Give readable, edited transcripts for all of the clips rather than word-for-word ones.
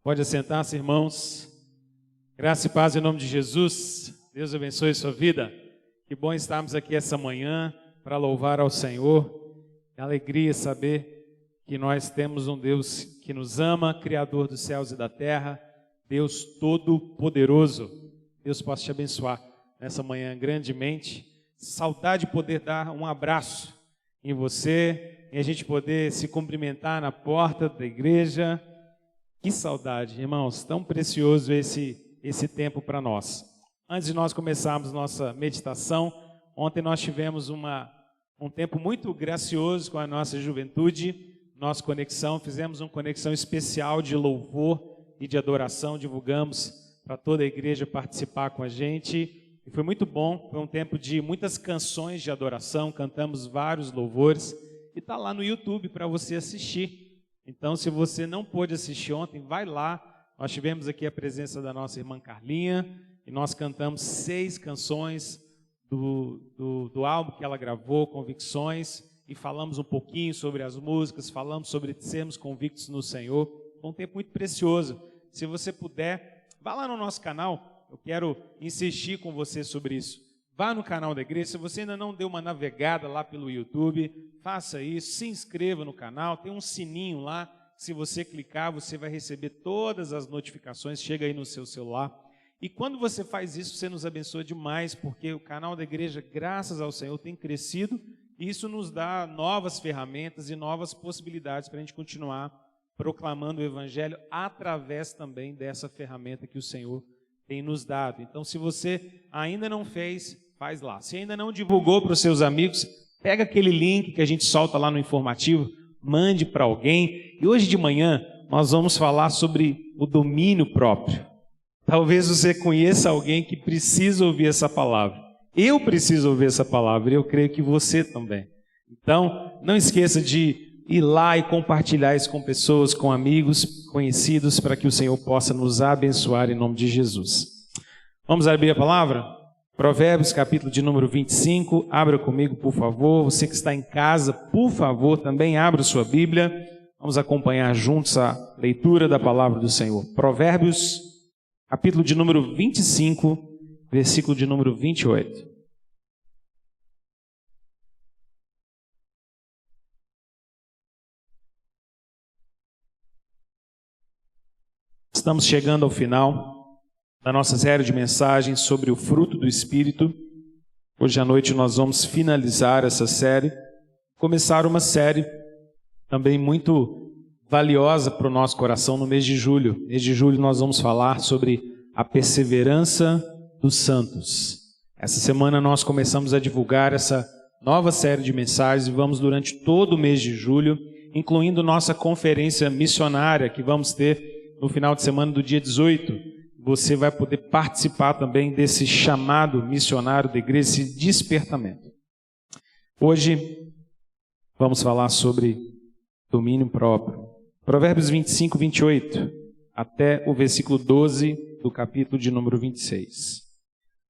Pode assentar-se, irmãos. Graça e paz em nome de Jesus. Deus abençoe sua vida. Que bom estarmos aqui essa manhã para louvar ao Senhor. Que alegria saber que nós temos um Deus que nos ama, Criador dos céus e da terra, Deus Todo-Poderoso. Deus possa te abençoar nessa manhã grandemente. Saudade de poder dar um abraço em você e a gente poder se cumprimentar na porta da igreja. Que saudade, irmãos, tão precioso esse tempo para nós. Antes de nós começarmos nossa meditação, ontem nós tivemos um tempo muito gracioso com a nossa juventude, nossa conexão, fizemos uma conexão especial de louvor e de adoração, divulgamos para toda a igreja participar com a gente, e foi muito bom, foi um tempo de muitas canções de adoração, cantamos vários louvores, e está lá no YouTube para você assistir. Então, se você não pôde assistir ontem, vai lá. Nós tivemos aqui a presença da nossa irmã Carlinha e nós cantamos 6 canções do álbum que ela gravou, Convicções, e falamos um pouquinho sobre as músicas, falamos sobre sermos convictos no Senhor. Foi um tempo muito precioso. Se você puder, vá lá no nosso canal. Eu quero insistir com você sobre isso. Vá no canal da igreja. Se você ainda não deu uma navegada lá pelo YouTube, faça isso, se inscreva no canal, tem um sininho lá, se você clicar, você vai receber todas as notificações, chega aí no seu celular. E quando você faz isso, você nos abençoa demais, porque o canal da igreja, graças ao Senhor, tem crescido, e isso nos dá novas ferramentas e novas possibilidades para a gente continuar proclamando o Evangelho através também dessa ferramenta que o Senhor tem nos dado. Então, se você ainda não fez, faz lá. Se ainda não divulgou para os seus amigos, pega aquele link que a gente solta lá no informativo, mande para alguém. E hoje de manhã nós vamos falar sobre o domínio próprio. Talvez você conheça alguém que precisa ouvir essa palavra. Eu preciso ouvir essa palavra e eu creio que você também. Então, não esqueça de ir lá e compartilhar isso com pessoas, com amigos, conhecidos, para que o Senhor possa nos abençoar em nome de Jesus. Vamos abrir a palavra? Provérbios, capítulo de número 25, abra comigo, por favor. Você que está em casa, por favor, também abra sua Bíblia. Vamos acompanhar juntos a leitura da palavra do Senhor. Provérbios, capítulo de número 25, versículo de número 28. Estamos chegando ao final da nossa série de mensagens sobre o fruto do Espírito. Hoje à noite nós vamos finalizar essa série, começar uma série também muito valiosa para o nosso coração no mês de julho. No mês de julho nós vamos falar sobre a perseverança dos santos. Essa semana nós começamos a divulgar essa nova série de mensagens e vamos durante todo o mês de julho, incluindo nossa conferência missionária que vamos ter no final de semana do dia 18, você vai poder participar também desse chamado missionário da igreja, esse despertamento. Hoje vamos falar sobre domínio próprio. Provérbios 25, 28, até o versículo 12 do capítulo de número 26.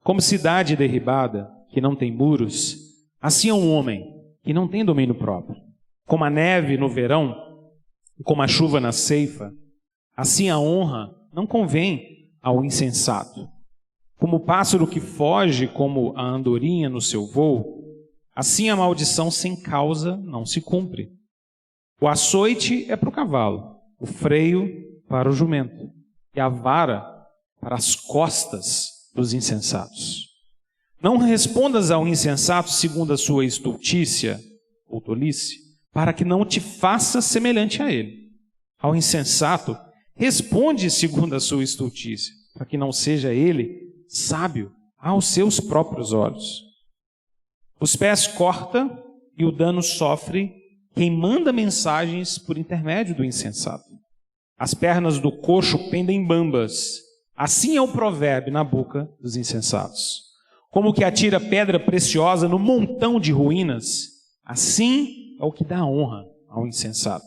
Como cidade derribada, que não tem muros, assim é um homem que não tem domínio próprio. Como a neve no verão, como a chuva na ceifa, assim a honra não convém ao insensato. Como o pássaro que foge como a andorinha no seu voo, assim a maldição sem causa não se cumpre. O açoite é para o cavalo, o freio para o jumento, e a vara para as costas dos insensatos. Não respondas ao insensato segundo a sua estultícia ou tolice, para que não te faça semelhante a ele. Ao insensato, responde segundo a sua estultícia, para que não seja ele sábio aos seus próprios olhos. Os pés corta e o dano sofre quem manda mensagens por intermédio do insensato. As pernas do coxo pendem bambas. Assim é o provérbio na boca dos insensatos. Como o que atira pedra preciosa no montão de ruínas, assim é o que dá honra ao insensato.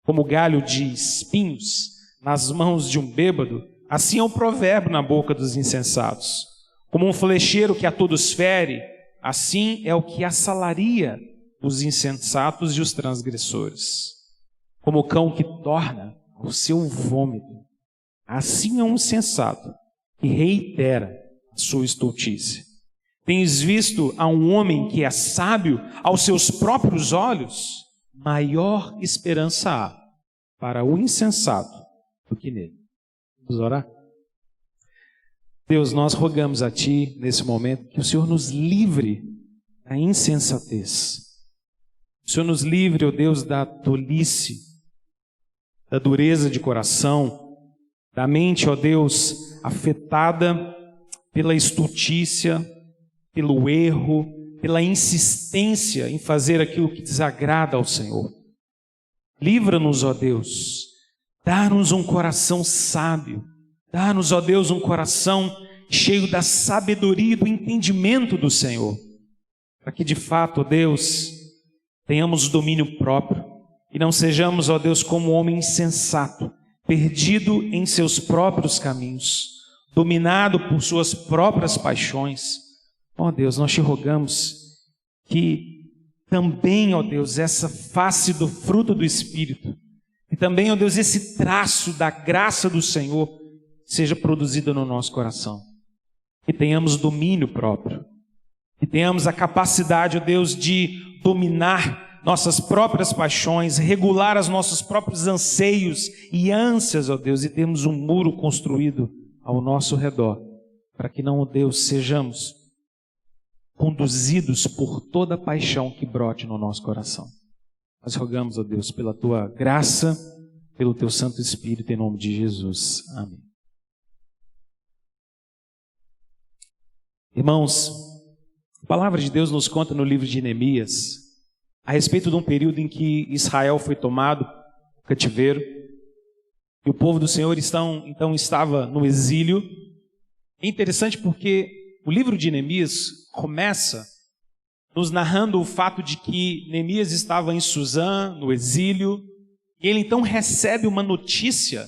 Como galho de espinhos nas mãos de um bêbado, assim é um provérbio na boca dos insensatos. Como um flecheiro que a todos fere, assim é o que assalaria os insensatos e os transgressores. Como o cão que torna o seu vômito Assim é um insensato que reitera a sua estultice. Tens visto a um homem que é sábio aos seus próprios olhos? Maior esperança há para o insensato do que nele. Vamos orar? Deus, nós rogamos a Ti, nesse momento, que o Senhor nos livre da insensatez. O Senhor nos livre, ó Deus, da tolice, da dureza de coração, da mente, ó Deus, afetada pela estultícia, pelo erro, pela insistência em fazer aquilo que desagrada ao Senhor. Livra-nos, ó Deus, dá-nos um coração sábio, dá-nos, ó Deus, um coração cheio da sabedoria e do entendimento do Senhor, para que de fato, ó Deus, tenhamos domínio próprio e não sejamos, ó Deus, como um homem insensato, perdido em seus próprios caminhos, dominado por suas próprias paixões. Ó Deus, nós te rogamos que também, ó Deus, essa face do fruto do Espírito, e também, ó Deus, esse traço da graça do Senhor seja produzido no nosso coração. Que tenhamos domínio próprio, que tenhamos a capacidade, ó Deus, de dominar nossas próprias paixões, regular os nossos próprios anseios e ânsias, ó Deus, e termos um muro construído ao nosso redor, para que não, ó Deus, sejamos conduzidos por toda paixão que brote no nosso coração. Nós rogamos, ó Deus, pela Tua graça, pelo Teu Santo Espírito, em nome de Jesus. Amém. Irmãos, a palavra de Deus nos conta no livro de Neemias a respeito de um período em que Israel foi tomado cativeiro e o povo do Senhor então estava no exílio. É interessante porque o livro de Neemias começa nos narrando o fato de que Neemias estava em Suzã, no exílio, e ele então recebe uma notícia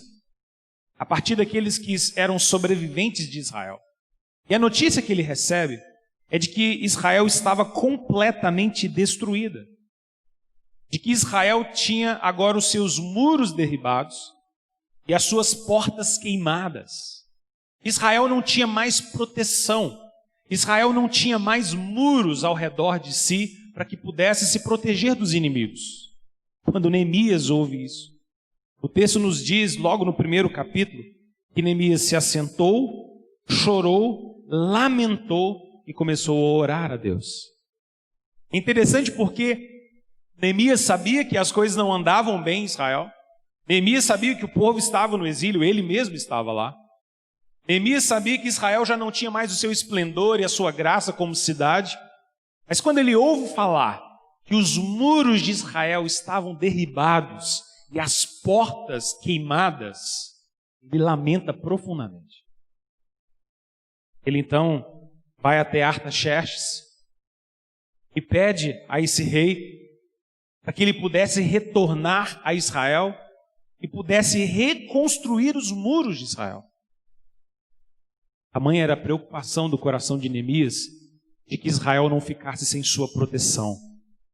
a partir daqueles que eram sobreviventes de Israel. E a notícia que ele recebe é de que Israel estava completamente destruída, de que Israel tinha agora os seus muros derribados e as suas portas queimadas. Israel não tinha mais proteção, Israel não tinha mais muros ao redor de si para que pudesse se proteger dos inimigos. Quando Neemias ouve isso, o texto nos diz, logo no primeiro capítulo, que Neemias se assentou, chorou, lamentou e começou a orar a Deus. É interessante porque Neemias sabia que as coisas não andavam bem em Israel. Neemias sabia que o povo estava no exílio, ele mesmo estava lá. Neemias sabia que Israel já não tinha mais o seu esplendor e a sua graça como cidade. Mas quando ele ouve falar que os muros de Israel estavam derribados e as portas queimadas, ele lamenta profundamente. Ele então vai até Artaxerxes e pede a esse rei para que ele pudesse retornar a Israel e pudesse reconstruir os muros de Israel. Tamanha era a preocupação do coração de Neemias de que Israel não ficasse sem sua proteção,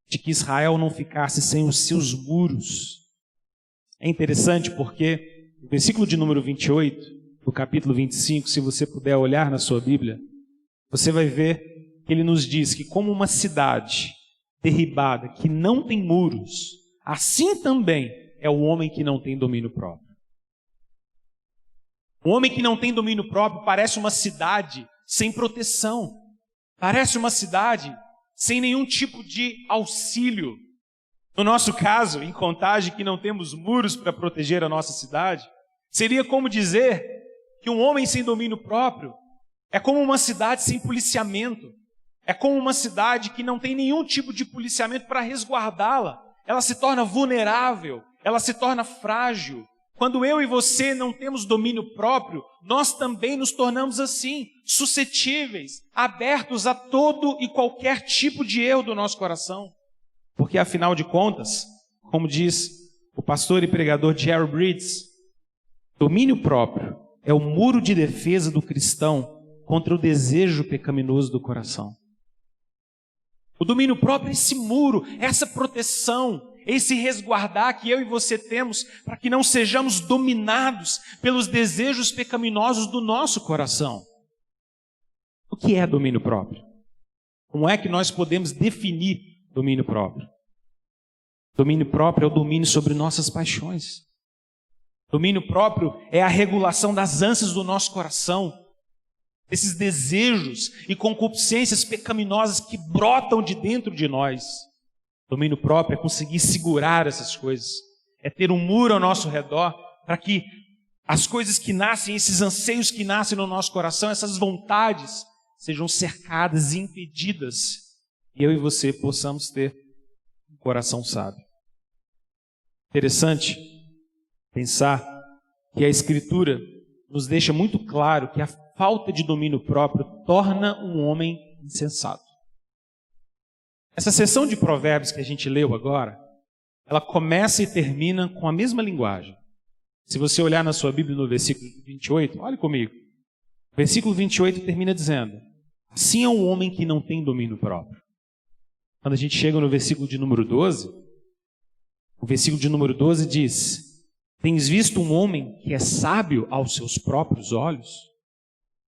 de que Israel não ficasse sem os seus muros. É interessante porque no versículo de número 28, do capítulo 25, se você puder olhar na sua Bíblia, você vai ver que ele nos diz que como uma cidade derribada, que não tem muros, assim também é o homem que não tem domínio próprio. O homem que não tem domínio próprio parece uma cidade sem proteção, parece uma cidade sem nenhum tipo de auxílio. No nosso caso, em Contagem, que não temos muros para proteger a nossa cidade, seria como dizer que um homem sem domínio próprio é como uma cidade sem policiamento, é como uma cidade que não tem nenhum tipo de policiamento para resguardá-la. Ela se torna vulnerável, ela se torna frágil. Quando eu e você não temos domínio próprio, nós também nos tornamos assim, suscetíveis, abertos a todo e qualquer tipo de erro do nosso coração. Porque afinal de contas, como diz o pastor e pregador Jerry Bridges, domínio próprio é o muro de defesa do cristão contra o desejo pecaminoso do coração. O domínio próprio é esse muro, essa proteção, esse resguardar que eu e você temos para que não sejamos dominados pelos desejos pecaminosos do nosso coração. O que é domínio próprio? Como é que nós podemos definir domínio próprio? Domínio próprio é o domínio sobre nossas paixões. Domínio próprio é a regulação das ânsias do nosso coração, esses desejos e concupiscências pecaminosas que brotam de dentro de nós. Domínio próprio é conseguir segurar essas coisas, é ter um muro ao nosso redor para que as coisas que nascem, esses anseios que nascem no nosso coração, essas vontades, sejam cercadas e impedidas, e eu e você possamos ter um coração sábio. Interessante pensar que a Escritura nos deixa muito claro que a falta de domínio próprio torna um homem insensato. Essa seção de provérbios que a gente leu agora, ela começa e termina com a mesma linguagem. Se você olhar na sua Bíblia no versículo 28, olhe comigo. O versículo 28 termina dizendo: assim é um homem que não tem domínio próprio. Quando a gente chega no versículo de número 12, o versículo de número 12 diz: tens visto um homem que é sábio aos seus próprios olhos?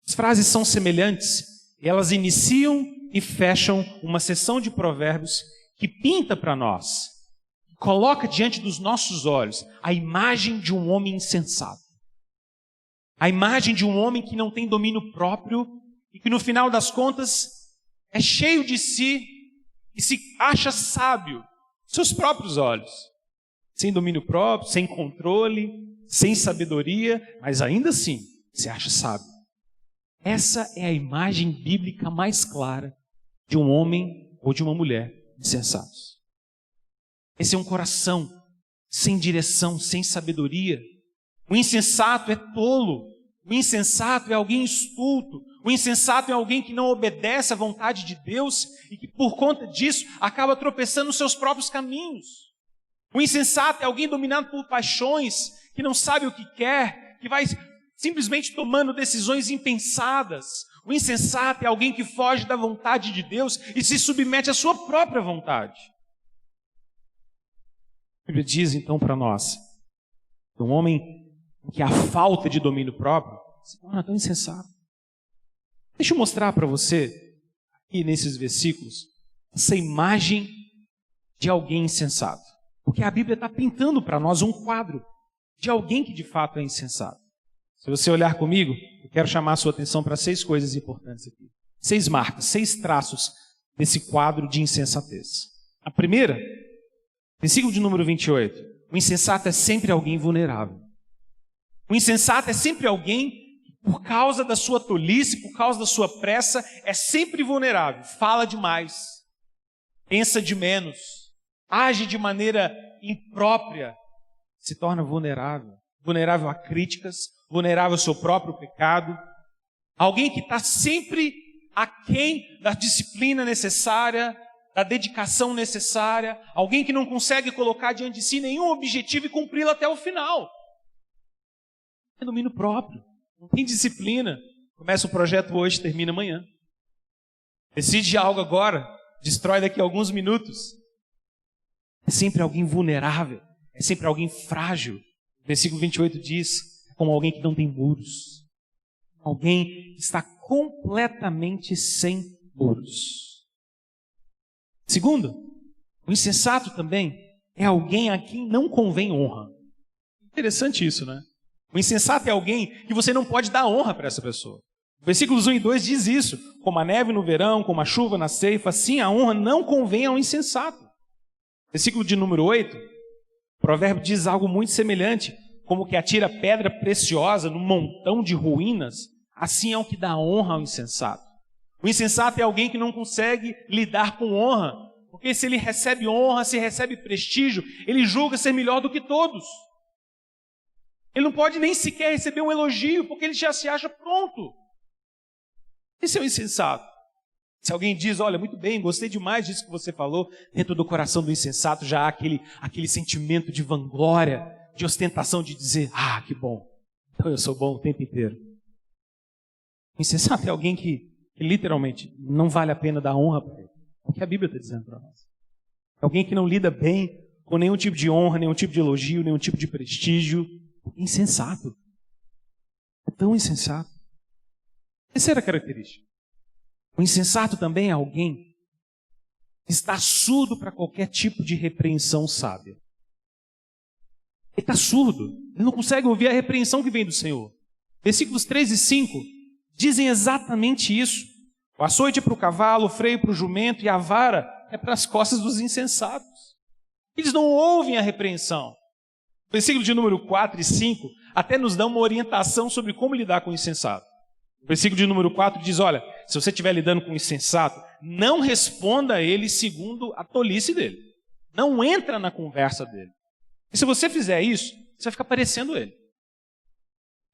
As frases são semelhantes, elas iniciam e fecham uma seção de provérbios que pinta para nós, coloca diante dos nossos olhos a imagem de um homem insensato. A imagem de um homem que não tem domínio próprio e que no final das contas é cheio de si e se acha sábio aos seus próprios olhos. Sem domínio próprio, sem controle, sem sabedoria, mas ainda assim se acha sábio. Essa é a imagem bíblica mais clara de um homem ou de uma mulher insensatos. Esse é um coração sem direção, sem sabedoria. O insensato é tolo. O insensato é alguém estulto. O insensato é alguém que não obedece à vontade de Deus e que por conta disso acaba tropeçando nos seus próprios caminhos. O insensato é alguém dominado por paixões, que não sabe o que quer, que vai simplesmente tomando decisões impensadas. O insensato é alguém que foge da vontade de Deus e se submete à sua própria vontade. A Bíblia diz então para nós, que um homem que a falta de domínio próprio se torna tão insensato. Deixa eu mostrar para você, aqui nesses versículos, essa imagem de alguém insensato. Porque a Bíblia está pintando para nós um quadro de alguém que de fato é insensato. Se você olhar comigo, eu quero chamar a sua atenção para 6 coisas importantes aqui. 6 marcas, 6 traços desse quadro de insensatez. A primeira, versículo de número 28. O insensato é sempre alguém vulnerável. O insensato é sempre alguém que, por causa da sua tolice, por causa da sua pressa, é sempre vulnerável. Fala demais, pensa de menos, age de maneira imprópria, se torna vulnerável. Vulnerável a críticas, vulnerável ao seu próprio pecado. Alguém que está sempre aquém da disciplina necessária, da dedicação necessária. Alguém que não consegue colocar diante de si nenhum objetivo e cumpri-lo até o final. Não tem domínio próprio, não tem disciplina. Começa o projeto hoje, termina amanhã. Decide algo agora, destrói daqui a alguns minutos. É sempre alguém vulnerável, é sempre alguém frágil. O versículo 28 diz, como alguém que não tem muros. Alguém que está completamente sem muros. Segundo, o insensato também é alguém a quem não convém honra. Interessante isso, né? O insensato é alguém que você não pode dar honra para essa pessoa. Versículos 1 e 2 diz isso. Como a neve no verão, como a chuva na ceifa, assim a honra não convém ao insensato. Versículo de número 8, o provérbio diz algo muito semelhante. Como que atira pedra preciosa num montão de ruínas, assim é o que dá honra ao insensato. O insensato é alguém que não consegue lidar com honra, porque se ele recebe honra, se recebe prestígio, ele julga ser melhor do que todos. Ele não pode nem sequer receber um elogio, porque ele já se acha pronto. Esse é o insensato. Se alguém diz, olha, muito bem, gostei demais disso que você falou, dentro do coração do insensato já há aquele sentimento de vanglória, de ostentação, de dizer, ah, que bom, então eu sou bom o tempo inteiro. O insensato é alguém que literalmente não vale a pena dar honra para ele. É o que a Bíblia está dizendo para nós. É alguém que não lida bem com nenhum tipo de honra, nenhum tipo de elogio, nenhum tipo de prestígio. Insensato. É tão insensato. Terceira característica. O insensato também é alguém que está surdo para qualquer tipo de repreensão sábia. Ele está surdo. Ele não consegue ouvir a repreensão que vem do Senhor. Versículos 3 e 5 dizem exatamente isso. O açoite é para o cavalo, o freio para o jumento e a vara é para as costas dos insensatos. Eles não ouvem a repreensão. O versículo de número 4 e 5 até nos dá uma orientação sobre como lidar com o insensato. O versículo de número 4 diz, olha, se você estiver lidando com o insensato, não responda a ele segundo a tolice dele. Não entra na conversa dele. E se você fizer isso, você vai ficar parecendo ele.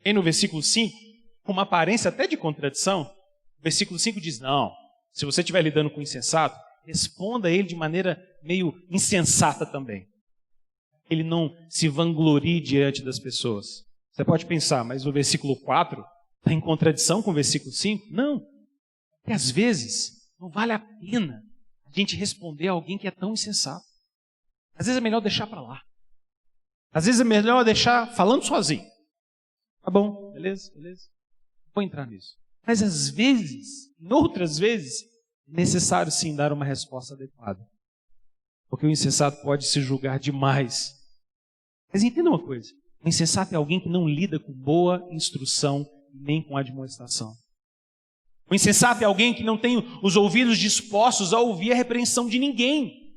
E no versículo 5, com uma aparência até de contradição, o versículo 5 diz, não, se você estiver lidando com o insensato, responda a ele de maneira meio insensata também. Ele não se vanglorie diante das pessoas. Você pode pensar, mas o versículo 4 está em contradição com o versículo 5? Não. Porque às vezes não vale a pena a gente responder a alguém que é tão insensato. Às vezes é melhor deixar para lá. Às vezes é melhor deixar falando sozinho. Tá bom, beleza. Vou entrar nisso. Mas às vezes, em outras vezes, é necessário sim dar uma resposta adequada. Porque o insensato pode se julgar demais. Mas entenda uma coisa. O insensato é alguém que não lida com boa instrução nem com admoestação. O insensato é alguém que não tem os ouvidos dispostos a ouvir a repreensão de ninguém.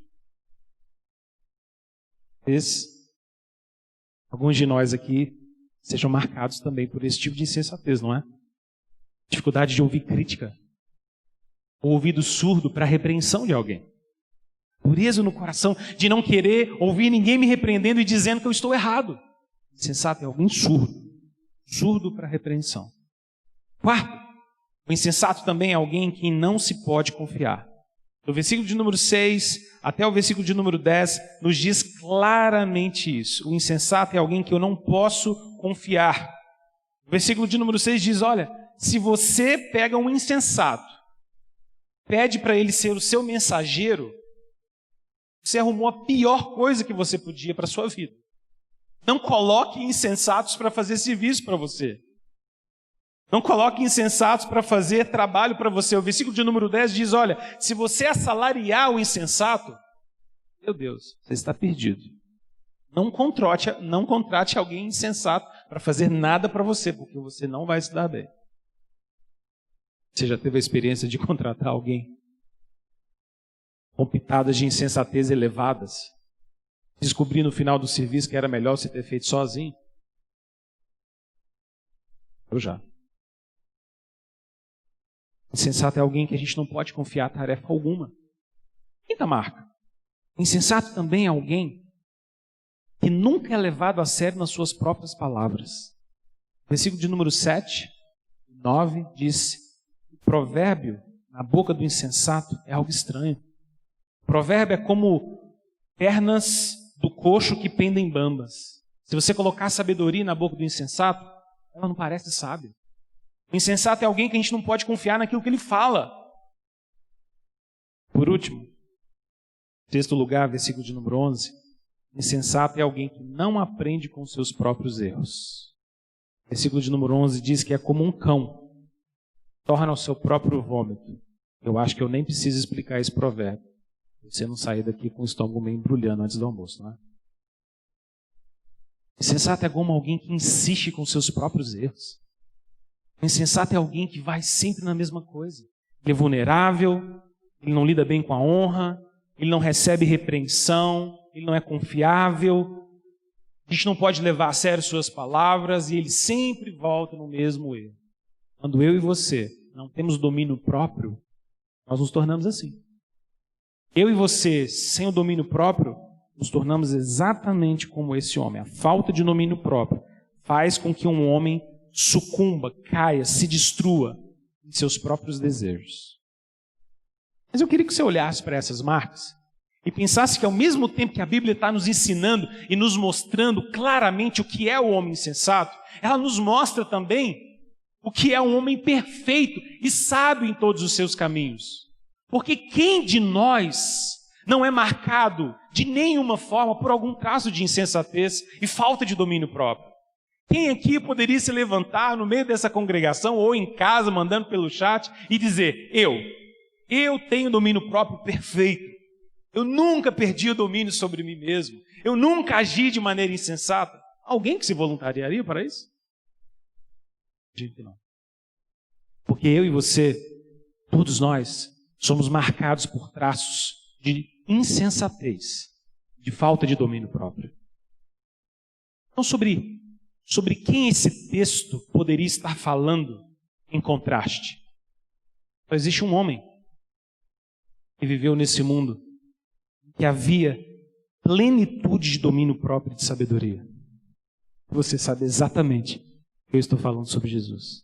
Alguns de nós aqui sejam marcados também por esse tipo de insensatez, não é? Dificuldade de ouvir crítica. O ouvido surdo para a repreensão de alguém. Dureza no coração de não querer ouvir ninguém me repreendendo e dizendo que eu estou errado. Insensato é alguém surdo. Surdo para a repreensão. Quarto, o insensato também é alguém em quem não se pode confiar. Do versículo de número 6 até o versículo de número 10 nos diz claramente isso. O insensato é alguém que eu não posso confiar. O versículo de número 6 diz, olha, se você pega um insensato, pede para ele ser o seu mensageiro, você arrumou a pior coisa que você podia para a sua vida. Não coloque insensatos para fazer serviço para você. Não coloque insensatos para fazer trabalho para você. O versículo de número 10 diz, olha, se você assalariar o insensato, meu Deus, você está perdido. Não contrate alguém insensato para fazer nada para você, porque você não vai se dar bem. Você já teve a experiência de contratar alguém com pitadas de insensatez elevadas? Descobri no final do serviço que era melhor você ter feito sozinho? Eu já. Insensato é alguém que a gente não pode confiar tarefa alguma. Quinta marca. Insensato também é alguém que nunca é levado a sério nas suas próprias palavras. Versículo de número 7, 9 diz, o provérbio na boca do insensato é algo estranho. O provérbio é como pernas do coxo que pendem bambas. Se você colocar sabedoria na boca do insensato, ela não parece sábia. O insensato é alguém que a gente não pode confiar naquilo que ele fala. Por último, sexto lugar, versículo de número 11, o insensato é alguém que não aprende com seus próprios erros. Versículo de número 11 diz que é como um cão, torna o seu próprio vômito. Eu acho que eu nem preciso explicar esse provérbio. Você não sair daqui com o estômago meio embrulhando antes do almoço, não é? Insensato é como alguém que insiste com seus próprios erros. O insensato é alguém que vai sempre na mesma coisa. Ele é vulnerável, ele não lida bem com a honra, ele não recebe repreensão, ele não é confiável, a gente não pode levar a sério suas palavras e ele sempre volta no mesmo erro. Quando eu e você não temos domínio próprio, nós nos tornamos assim. Eu e você, sem o domínio próprio, nos tornamos exatamente como esse homem. A falta de domínio próprio faz com que um homem sucumba, caia, se destrua em seus próprios desejos. Mas eu queria que você olhasse para essas marcas e pensasse que ao mesmo tempo que a Bíblia está nos ensinando e nos mostrando claramente o que é o homem insensato, ela nos mostra também o que é um homem perfeito e sábio em todos os seus caminhos. Porque quem de nós não é marcado de nenhuma forma por algum traço de insensatez e falta de domínio próprio. Quem aqui poderia se levantar no meio dessa congregação ou em casa, mandando pelo chat, e dizer: eu tenho domínio próprio perfeito. Eu nunca perdi o domínio sobre mim mesmo. Eu nunca agi de maneira insensata. Alguém que se voluntariaria para isso? Gente, não. Porque eu e você, todos nós, somos marcados por traços de insensatez, de falta de domínio próprio. Então, sobre quem esse texto poderia estar falando em contraste? Só existe um homem que viveu nesse mundo, que havia plenitude de domínio próprio e de sabedoria. Você sabe exatamente o que eu estou falando sobre Jesus.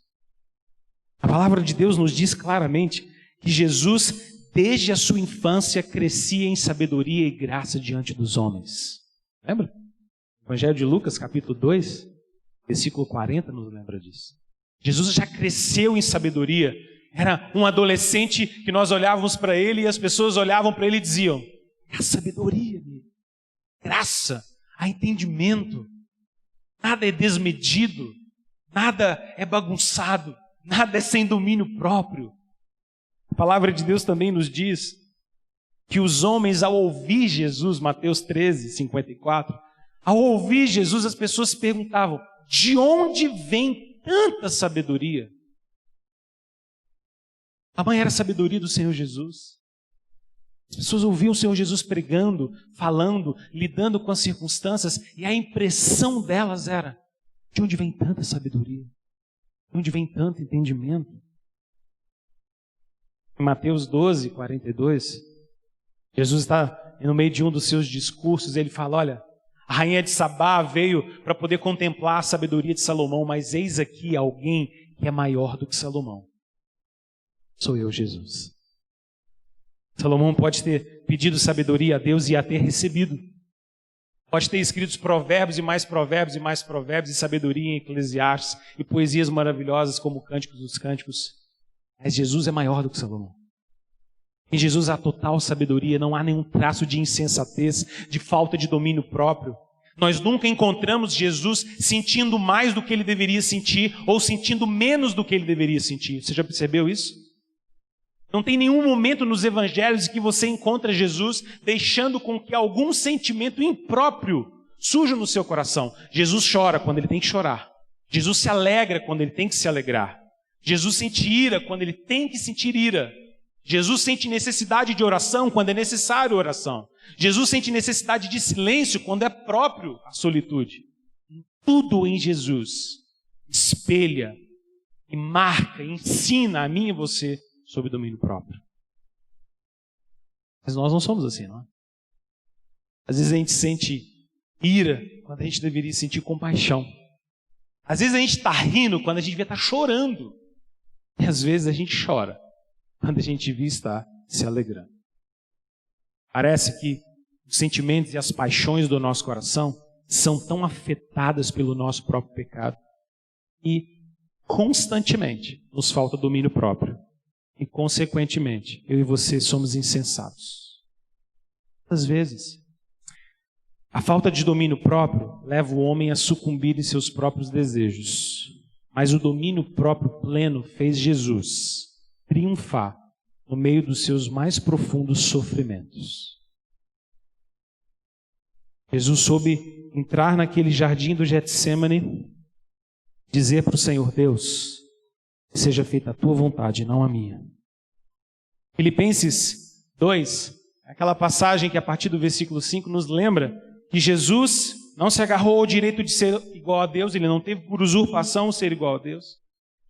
A palavra de Deus nos diz claramente que Jesus, desde a sua infância, crescia em sabedoria e graça diante dos homens. Lembra? O Evangelho de Lucas, capítulo 2, versículo 40, nos lembra disso. Jesus já cresceu em sabedoria. Era um adolescente que nós olhávamos para ele e as pessoas olhavam para ele e diziam: é a sabedoria dele, graça, há entendimento. Nada é desmedido, nada é bagunçado, nada é sem domínio próprio. A palavra de Deus também nos diz que os homens, ao ouvir Jesus, Mateus 13, 54, ao ouvir Jesus, as pessoas se perguntavam: de onde vem tanta sabedoria? A mãe era a sabedoria do Senhor Jesus. As pessoas ouviam o Senhor Jesus pregando, falando, lidando com as circunstâncias, e a impressão delas era: de onde vem tanta sabedoria? De onde vem tanto entendimento? Em Mateus 12, 42, Jesus está no meio de um dos seus discursos, ele fala: olha, a rainha de Sabá veio para poder contemplar a sabedoria de Salomão, mas eis aqui alguém que é maior do que Salomão. Sou eu, Jesus. Salomão pode ter pedido sabedoria a Deus e a ter recebido. Pode ter escrito provérbios e mais provérbios e mais provérbios, e sabedoria em Eclesiastes, e poesias maravilhosas como Cânticos dos Cânticos. Mas Jesus é maior do que Salomão. Em Jesus há total sabedoria, não há nenhum traço de insensatez, de falta de domínio próprio. Nós nunca encontramos Jesus sentindo mais do que ele deveria sentir, ou sentindo menos do que ele deveria sentir. Você já percebeu isso? Não tem nenhum momento nos evangelhos que você encontra Jesus deixando com que algum sentimento impróprio surja no seu coração. Jesus chora quando ele tem que chorar. Jesus se alegra quando ele tem que se alegrar. Jesus sente ira quando ele tem que sentir ira. Jesus sente necessidade de oração quando é necessário oração. Jesus sente necessidade de silêncio quando é próprio a solitude. Tudo em Jesus espelha e marca, ensina a mim e você sobre domínio próprio. Mas nós não somos assim, não é? Às vezes a gente sente ira quando a gente deveria sentir compaixão. Às vezes a gente está rindo quando a gente devia estar chorando. E às vezes a gente chora quando a gente devia estar se alegrando. Parece que os sentimentos e as paixões do nosso coração são tão afetadas pelo nosso próprio pecado e constantemente nos falta domínio próprio. E, consequentemente, eu e você somos insensatos. Às vezes, a falta de domínio próprio leva o homem a sucumbir em seus próprios desejos. Mas o domínio próprio pleno fez Jesus triunfar no meio dos seus mais profundos sofrimentos. Jesus soube entrar naquele jardim do Getsêmani, dizer para o Senhor: Deus, seja feita a tua vontade, não a minha. Filipenses 2, aquela passagem que a partir do versículo 5 nos lembra que Jesus não se agarrou ao direito de ser igual a Deus, ele não teve por usurpação ser igual a Deus.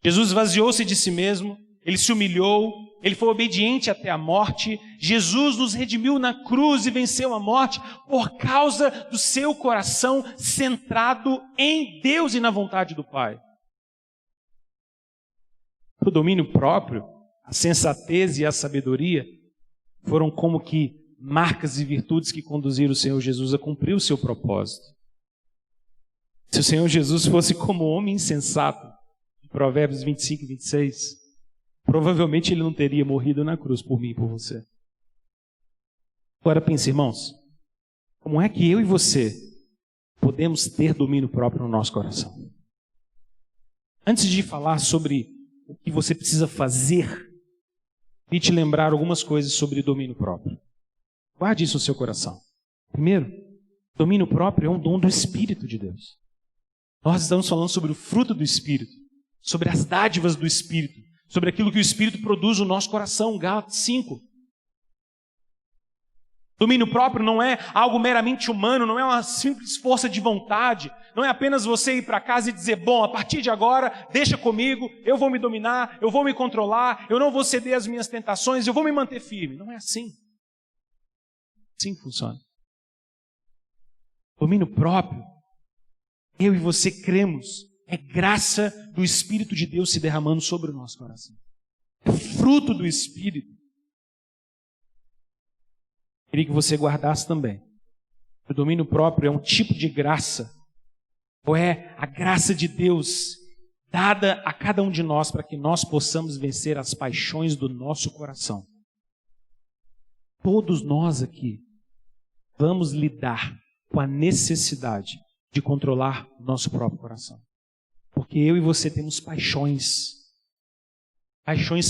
Jesus esvaziou-se de si mesmo, ele se humilhou, ele foi obediente até a morte. Jesus nos redimiu na cruz e venceu a morte por causa do seu coração centrado em Deus e na vontade do Pai. O domínio próprio, a sensatez e a sabedoria foram como que marcas e virtudes que conduziram o Senhor Jesus a cumprir o seu propósito. Se o Senhor Jesus fosse como homem insensato, Provérbios 25 e 26, provavelmente ele não teria morrido na cruz por mim e por você. Agora pense, irmãos, como é que eu e você podemos ter domínio próprio no nosso coração? Antes de falar sobre o que você precisa fazer, e te lembrar algumas coisas sobre domínio próprio. Guarde isso no seu coração. Primeiro, domínio próprio é um dom do Espírito de Deus. Nós estamos falando sobre o fruto do Espírito, sobre as dádivas do Espírito, sobre aquilo que o Espírito produz no nosso coração, Gálatas 5. Domínio próprio não é algo meramente humano, não é uma simples força de vontade, não é apenas você ir para casa e dizer, bom, a partir de agora, deixa comigo, eu vou me dominar, eu vou me controlar, eu não vou ceder às minhas tentações, eu vou me manter firme. Não é assim. Assim funciona. Domínio próprio, eu e você cremos, é graça do Espírito de Deus se derramando sobre o nosso coração. É fruto do Espírito. Queria que você guardasse também. O domínio próprio é um tipo de graça, ou é a graça de Deus dada a cada um de nós para que nós possamos vencer as paixões do nosso coração. Todos nós aqui vamos lidar com a necessidade de controlar o nosso próprio coração. Porque eu e você temos paixões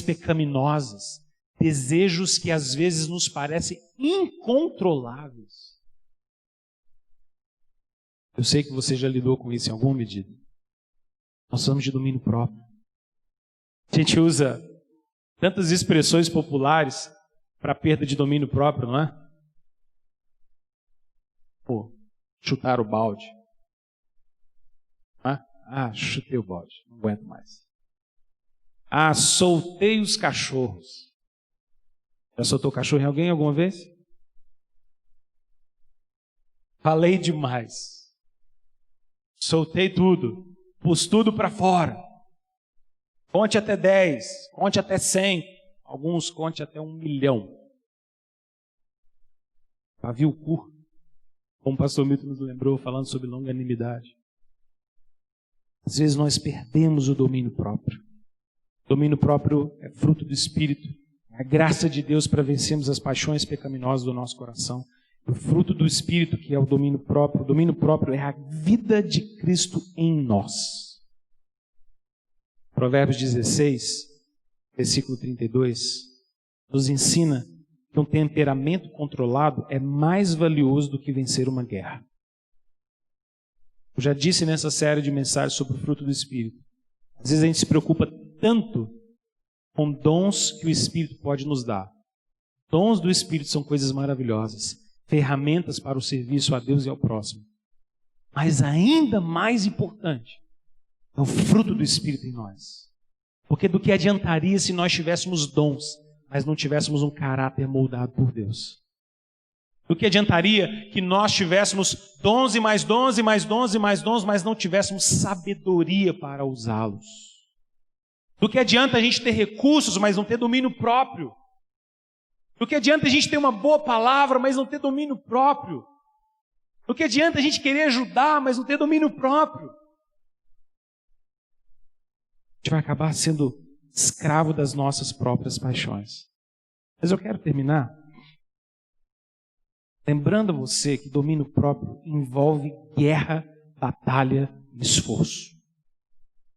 pecaminosas, desejos que às vezes nos parecem incontroláveis. Eu sei que você já lidou com isso em alguma medida. Nós somos de domínio próprio. A gente usa tantas expressões populares para perda de domínio próprio, não é? Pô, chutar o balde. Chutei o balde, não aguento mais. Soltei os cachorros. Já soltou cachorro em alguém alguma vez? Falei demais. Soltei tudo. Pus tudo para fora. Conte até 10. Conte até 100. Alguns conte até 1 milhão. Pavio curto. Como o pastor Milton nos lembrou, falando sobre longanimidade. Às vezes nós perdemos o domínio próprio. O domínio próprio é fruto do Espírito. A graça de Deus para vencermos as paixões pecaminosas do nosso coração. O fruto do Espírito, que é o domínio próprio. O domínio próprio é a vida de Cristo em nós. Provérbios 16, versículo 32, nos ensina que um temperamento controlado é mais valioso do que vencer uma guerra. Eu já disse nessa série de mensagens sobre o fruto do Espírito. Às vezes a gente se preocupa tanto com dons que o Espírito pode nos dar. Dons do Espírito são coisas maravilhosas, ferramentas para o serviço a Deus e ao próximo. Mas ainda mais importante é o fruto do Espírito em nós. Porque do que adiantaria se nós tivéssemos dons, mas não tivéssemos um caráter moldado por Deus? Do que adiantaria que nós tivéssemos dons e mais dons e mais dons e mais dons, mas não tivéssemos sabedoria para usá-los? Do que adianta a gente ter recursos, mas não ter domínio próprio? Do que adianta a gente ter uma boa palavra, mas não ter domínio próprio? Do que adianta a gente querer ajudar, mas não ter domínio próprio? A gente vai acabar sendo escravo das nossas próprias paixões. Mas eu quero terminar lembrando a você que domínio próprio envolve guerra, batalha e esforço.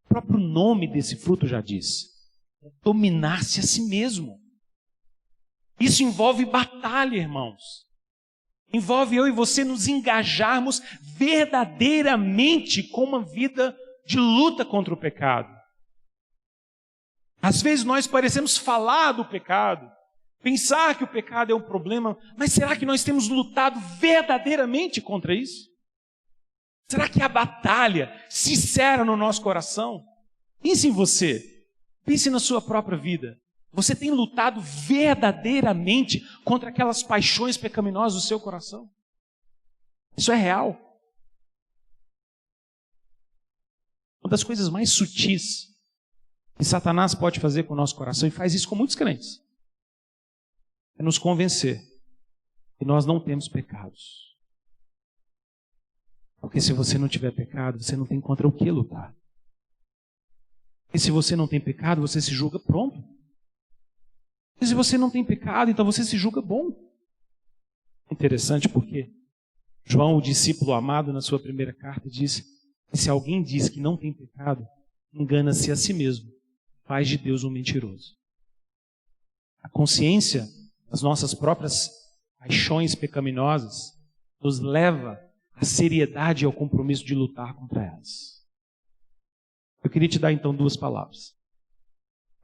O próprio nome desse fruto já diz: dominar-se a si mesmo. Isso envolve batalha, irmãos. Envolve eu e você nos engajarmos verdadeiramente com uma vida de luta contra o pecado. Às vezes nós parecemos falar do pecado, pensar que o pecado é um problema, mas será que nós temos lutado verdadeiramente contra isso? Será que a batalha sincera no nosso coração? Pense em você, pense na sua própria vida. Você tem lutado verdadeiramente contra aquelas paixões pecaminosas do seu coração? Isso é real. Uma das coisas mais sutis que Satanás pode fazer com o nosso coração, e faz isso com muitos crentes, é nos convencer que nós não temos pecados. Porque se você não tiver pecado, você não tem contra o que lutar. E se você não tem pecado, você se julga pronto. E se você não tem pecado, então você se julga bom. Interessante porque João, o discípulo amado, na sua primeira carta, diz que se alguém diz que não tem pecado, engana-se a si mesmo, faz de Deus um mentiroso. A consciência das nossas próprias paixões pecaminosas nos leva à seriedade e ao compromisso de lutar contra elas. Eu queria te dar então 2 palavras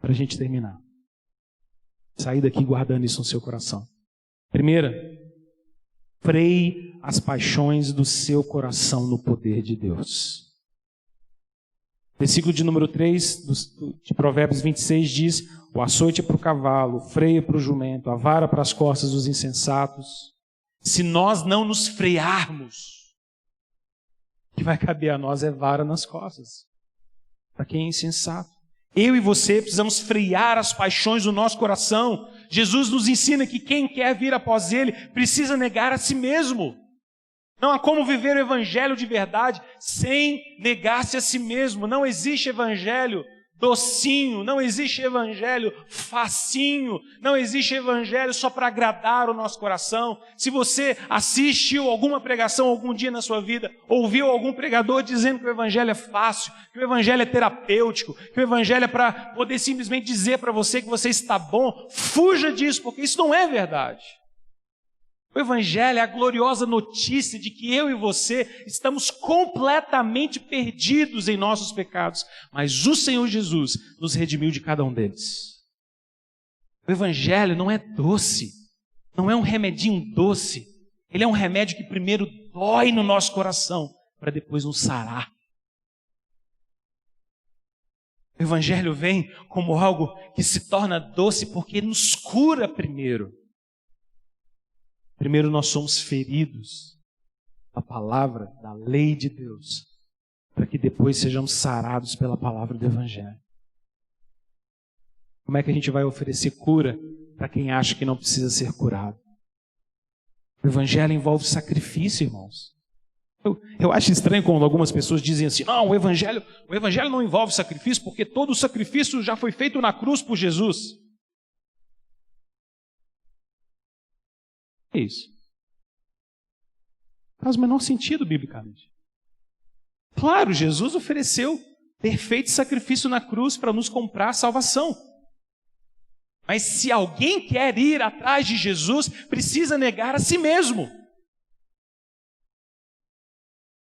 para a gente terminar. Sair daqui guardando isso no seu coração. Primeira, freie as paixões do seu coração no poder de Deus. Versículo de número 3 de Provérbios 26 diz: o açoite é para o cavalo, o freio é para o jumento, a vara para as costas dos insensatos. Se nós não nos frearmos, o que vai caber a nós é vara nas costas, para quem é insensato. Eu e você precisamos frear as paixões do nosso coração. Jesus nos ensina que quem quer vir após Ele precisa negar a si mesmo. Não há como viver o evangelho de verdade sem negar-se a si mesmo. Não existe evangelho docinho, não existe evangelho facinho, não existe evangelho só para agradar o nosso coração. Se você assistiu alguma pregação algum dia na sua vida, ouviu algum pregador dizendo que o evangelho é fácil, que o evangelho é terapêutico, que o evangelho é para poder simplesmente dizer para você que você está bom, fuja disso, porque isso não é verdade. O evangelho é a gloriosa notícia de que eu e você estamos completamente perdidos em nossos pecados, mas o Senhor Jesus nos redimiu de cada um deles. O evangelho não é doce, não é um remedinho doce, ele é um remédio que primeiro dói no nosso coração, para depois nos sarar. O evangelho vem como algo que se torna doce porque nos cura primeiro. Primeiro nós somos feridos da palavra, da lei de Deus, para que depois sejamos sarados pela palavra do evangelho. Como é que a gente vai oferecer cura para quem acha que não precisa ser curado? O evangelho envolve sacrifício, irmãos. Eu acho estranho quando algumas pessoas dizem assim: não, o evangelho não envolve sacrifício porque todo o sacrifício já foi feito na cruz por Jesus. É isso. Faz o menor sentido biblicamente. Claro, Jesus ofereceu perfeito sacrifício na cruz para nos comprar a salvação. Mas se alguém quer ir atrás de Jesus, precisa negar a si mesmo.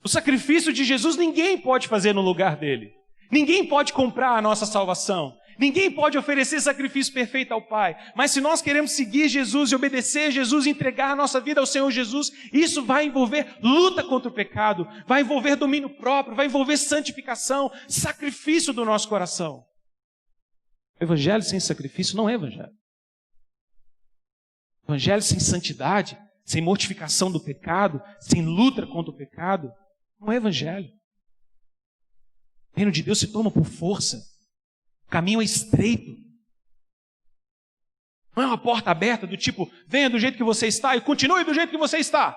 O sacrifício de Jesus ninguém pode fazer no lugar dele. Ninguém pode comprar a nossa salvação. Ninguém pode oferecer sacrifício perfeito ao Pai. Mas se nós queremos seguir Jesus e obedecer Jesus, entregar a nossa vida ao Senhor Jesus, isso vai envolver luta contra o pecado, vai envolver domínio próprio, vai envolver santificação, sacrifício do nosso coração. Evangelho sem sacrifício não é evangelho. Evangelho sem santidade, sem mortificação do pecado, sem luta contra o pecado, não é evangelho. O reino de Deus se toma por força. O caminho é estreito. Não é uma porta aberta do tipo, venha do jeito que você está e continue do jeito que você está.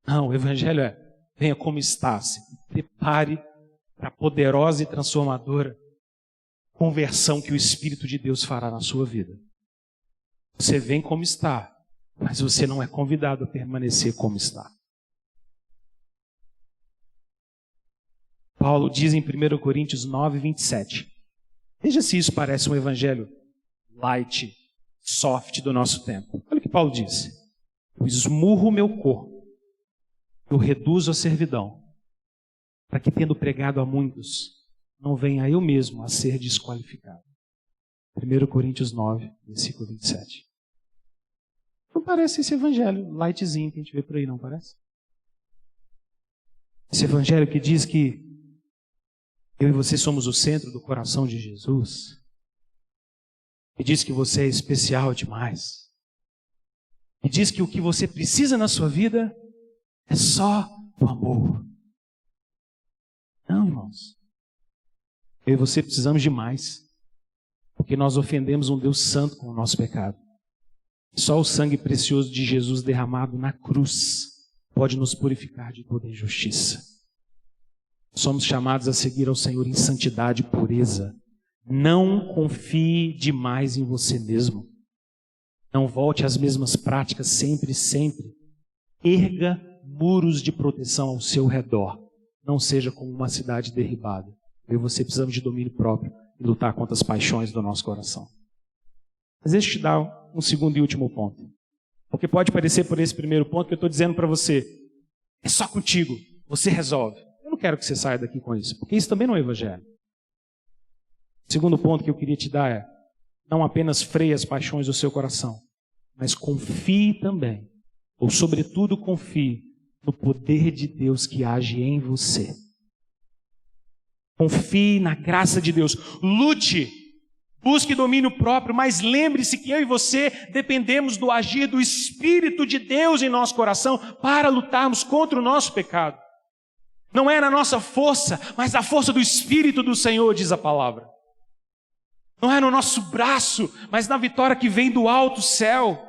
Não, o evangelho é, venha como está, se prepare para a poderosa e transformadora conversão que o Espírito de Deus fará na sua vida. Você vem como está, mas você não é convidado a permanecer como está. Paulo diz em 1 Coríntios 9, 27. Veja se isso parece um evangelho light, soft do nosso tempo. Olha o que Paulo diz. Eu esmurro o meu corpo, eu reduzo a servidão, para que, tendo pregado a muitos, não venha eu mesmo a ser desqualificado. 1 Coríntios 9, versículo 27. Não parece esse evangelho lightzinho que a gente vê por aí, não parece? Esse evangelho que diz que eu e você somos o centro do coração de Jesus. E diz que você é especial demais. E diz que o que você precisa na sua vida é só o amor. Não, irmãos. Eu e você precisamos de mais. Porque nós ofendemos um Deus santo com o nosso pecado. Só o sangue precioso de Jesus derramado na cruz pode nos purificar de toda injustiça. Somos chamados a seguir ao Senhor em santidade e pureza. Não confie demais em você mesmo. Não volte às mesmas práticas sempre, sempre. Erga muros de proteção ao seu redor. Não seja como uma cidade derribada. Eu e você precisamos de domínio próprio e lutar contra as paixões do nosso coração. Mas deixa eu te dar um segundo e último ponto. Porque pode parecer por esse primeiro ponto que eu estou dizendo para você, é só contigo, você resolve. Eu não quero que você saia daqui com isso, porque isso também não é evangelho. O segundo ponto que eu queria te dar é, não apenas freie as paixões do seu coração, mas confie também, ou sobretudo confie no poder de Deus que age em você. Confie na graça de Deus. Lute, busque domínio próprio, mas lembre-se que eu e você dependemos do agir do Espírito de Deus em nosso coração para lutarmos contra o nosso pecado. Não é na nossa força, mas na força do Espírito do Senhor, diz a palavra. Não é no nosso braço, mas na vitória que vem do alto céu.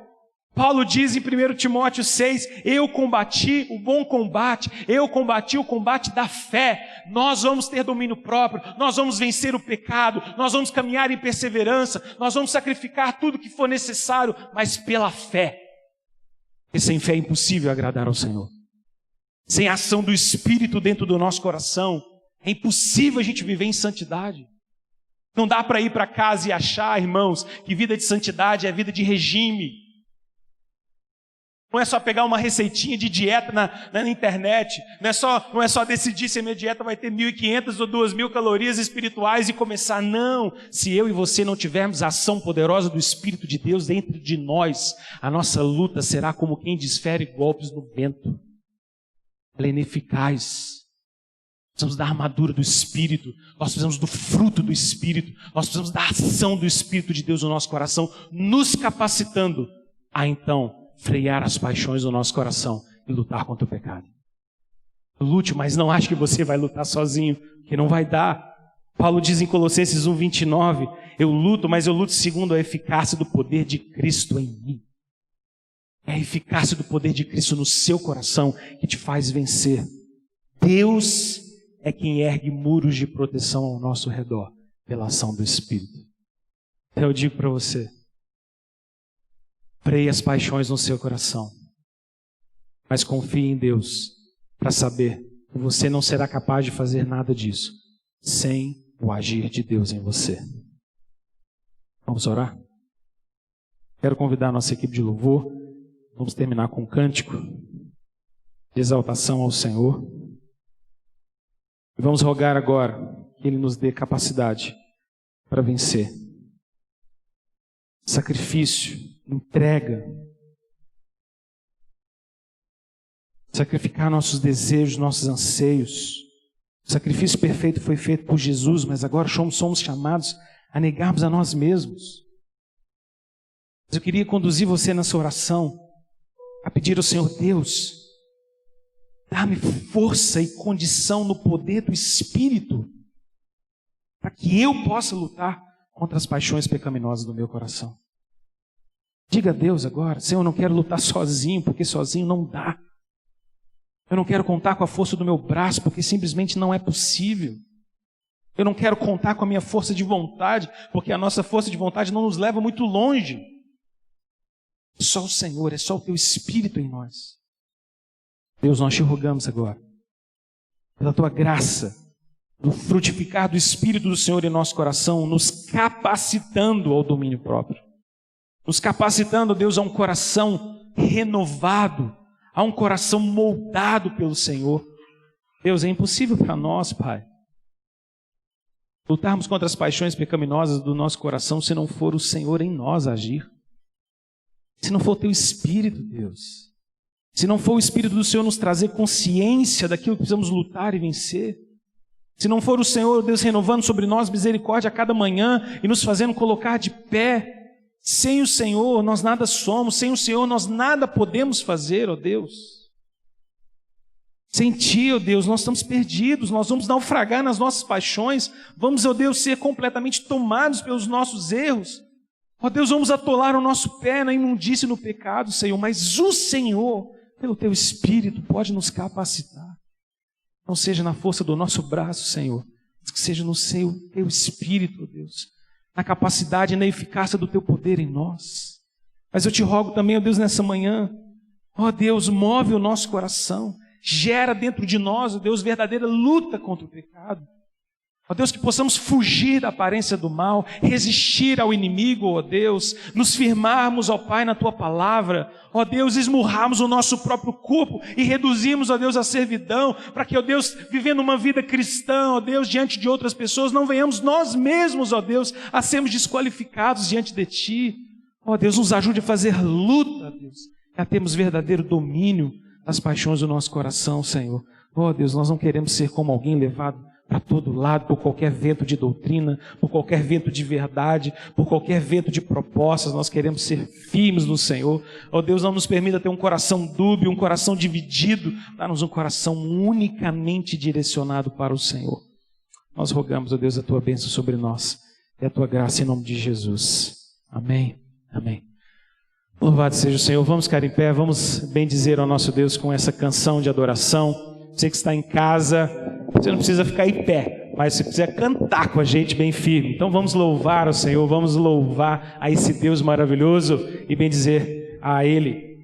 Paulo diz em 1 Timóteo 6, eu combati o bom combate, eu combati o combate da fé. Nós vamos ter domínio próprio, nós vamos vencer o pecado, nós vamos caminhar em perseverança, nós vamos sacrificar tudo que for necessário, mas pela fé. Porque sem fé é impossível agradar ao Senhor. Sem a ação do Espírito dentro do nosso coração, é impossível a gente viver em santidade. Não dá para ir para casa e achar, irmãos, que vida de santidade é vida de regime. Não é só pegar uma receitinha de dieta na internet. Não é só decidir se a minha dieta vai ter 1.500 ou 2.000 calorias espirituais e começar. Não. Se eu e você não tivermos a ação poderosa do Espírito de Deus dentro de nós, a nossa luta será como quem desfere golpes no vento. Ela é ineficaz. Precisamos da armadura do Espírito. Nós precisamos do fruto do Espírito. Nós precisamos da ação do Espírito de Deus no nosso coração, nos capacitando a então frear as paixões do nosso coração e lutar contra o pecado. Lute, mas não ache que você vai lutar sozinho, que não vai dar. Paulo diz em Colossenses 1:29, eu luto, mas eu luto segundo a eficácia do poder de Cristo em mim. É a eficácia do poder de Cristo no seu coração que te faz vencer. Deus é quem ergue muros de proteção ao nosso redor pela ação do Espírito. Então eu digo para você, freie as paixões no seu coração, mas confie em Deus para saber que você não será capaz de fazer nada disso sem o agir de Deus em você. Vamos orar? Quero convidar a nossa equipe de louvor. Vamos terminar com um cântico de exaltação ao Senhor. E vamos rogar agora que Ele nos dê capacidade para vencer. Sacrifício, entrega, sacrificar nossos desejos, nossos anseios. O sacrifício perfeito foi feito por Jesus, mas agora somos chamados a negarmos a nós mesmos. Mas eu queria conduzir você nessa oração a pedir ao Senhor Deus, dá-me força e condição no poder do Espírito para que eu possa lutar contra as paixões pecaminosas do meu coração. Diga a Deus agora, Senhor, eu não quero lutar sozinho, porque sozinho não dá. Eu não quero contar com a força do meu braço, porque simplesmente não é possível. Eu não quero contar com a minha força de vontade, porque a nossa força de vontade não nos leva muito longe. Só o Senhor, é só o Teu Espírito em nós. Deus, nós te rogamos agora, pela Tua graça, no frutificar do Espírito do Senhor em nosso coração, nos capacitando ao domínio próprio. Nos capacitando, Deus, a um coração renovado, a um coração moldado pelo Senhor. Deus, é impossível para nós, Pai, lutarmos contra as paixões pecaminosas do nosso coração se não for o Senhor em nós agir. Se não for o Teu Espírito, Deus. Se não for o Espírito do Senhor nos trazer consciência daquilo que precisamos lutar e vencer. Se não for o Senhor, Deus, renovando sobre nós misericórdia a cada manhã e nos fazendo colocar de pé. Sem o Senhor nós nada somos, sem o Senhor nós nada podemos fazer, ó Deus. Sem Ti, ó Deus, nós estamos perdidos, nós vamos naufragar nas nossas paixões, vamos, ó Deus, ser completamente tomados pelos nossos erros. Ó Deus, vamos atolar o nosso pé na imundície e no pecado, Senhor, mas o Senhor, pelo Teu Espírito, pode nos capacitar. Não seja na força do nosso braço, Senhor, mas que seja no Teu Espírito, ó Deus, na capacidade e na eficácia do Teu poder em nós. Mas eu te rogo também, ó Deus, nessa manhã, ó Deus, move o nosso coração, gera dentro de nós, ó Deus, verdadeira luta contra o pecado. Ó Deus, que possamos fugir da aparência do mal, resistir ao inimigo, ó Deus, nos firmarmos, ó Pai, na Tua palavra, ó Deus, esmurrarmos o nosso próprio corpo e reduzirmos, ó Deus, a servidão, para que, ó Deus, vivendo uma vida cristã, ó Deus, diante de outras pessoas, não venhamos nós mesmos, ó Deus, a sermos desqualificados diante de Ti. Ó Deus, nos ajude a fazer luta, ó Deus, a termos verdadeiro domínio das paixões do nosso coração, Senhor. Ó Deus, nós não queremos ser como alguém levado para todo lado, por qualquer vento de doutrina, por qualquer vento de verdade, por qualquer vento de propostas. Nós queremos ser firmes no Senhor. Ó Deus, não nos permita ter um coração dúbio, um coração dividido, dá-nos um coração unicamente direcionado para o Senhor. Nós rogamos, ó Deus, a Tua bênção sobre nós e a Tua graça em nome de Jesus. Amém. Amém. Louvado seja o Senhor. Vamos ficar em pé, vamos bendizer ao nosso Deus com essa canção de adoração. Você que está em casa, você não precisa ficar em pé, mas você precisa cantar com a gente bem firme. Então vamos louvar ao Senhor, vamos louvar a esse Deus maravilhoso e bendizer a Ele.